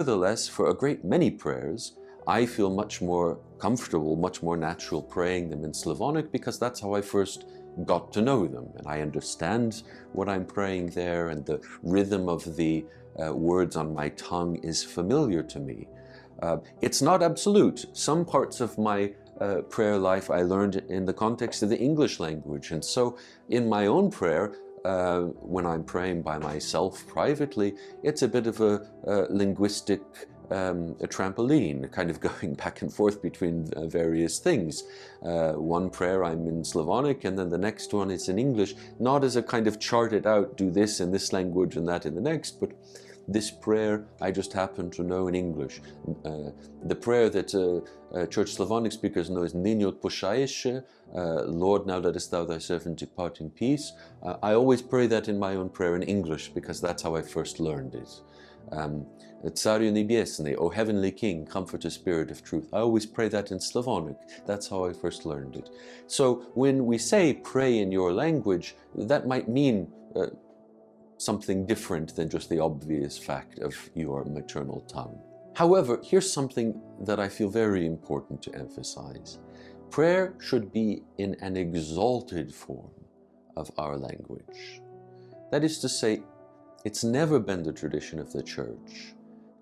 Nevertheless, for a great many prayers, I feel much more comfortable, much more natural praying them in Slavonic because that's how I first got to know them. And I understand what I'm praying there, and the rhythm of the words on my tongue is familiar to me. It's not absolute. Some parts of my prayer life I learned in the context of the English language. And so in my own prayer, when I'm praying by myself privately, it's a bit of a linguistic a trampoline, kind of going back and forth between various things. One prayer I'm in Slavonic, and then the next one is in English, not as a kind of charted out, do this in this language and that in the next, but this prayer I just happen to know in English. The prayer that Church Slavonic speakers know is Niño Pushayeshe, Lord, now lettest thou thy servant depart in peace. I always pray that in my own prayer in English because that's how I first learned it. Tsaryu Nibiesny, O Heavenly King, Comforter, Spirit of Truth. I always pray that in Slavonic. That's how I first learned it. So when we say pray in your language, that might mean something different than just the obvious fact of your maternal tongue. However, here's something that I feel very important to emphasize. Prayer should be in an exalted form of our language. That is to say, it's never been the tradition of the Church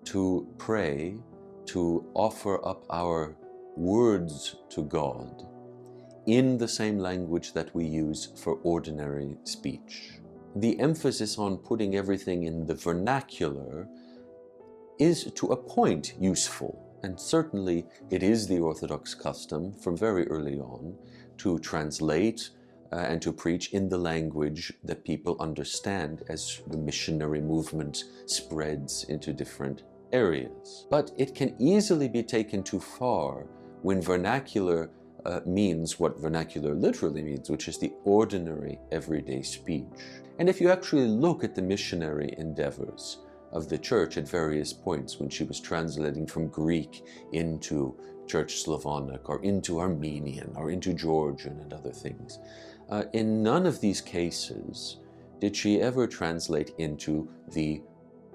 to pray, to offer up our words to God in the same language that we use for ordinary speech. The emphasis on putting everything in the vernacular is to a point useful, and certainly it is the Orthodox custom from very early on to translate and to preach in the language that people understand as the missionary movement spreads into different areas. But it can easily be taken too far when vernacular means what vernacular literally means, which is the ordinary everyday speech. And if you actually look at the missionary endeavors of the Church at various points when she was translating from Greek into Church Slavonic or into Armenian or into Georgian and other things, in none of these cases did she ever translate into the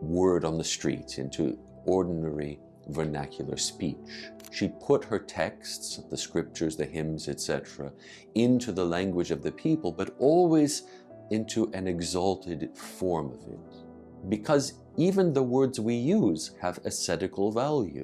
word on the street, into ordinary vernacular speech. She put her texts, the scriptures, the hymns, etc., into the language of the people, but always into an exalted form of it. Because even the words we use have ascetical value.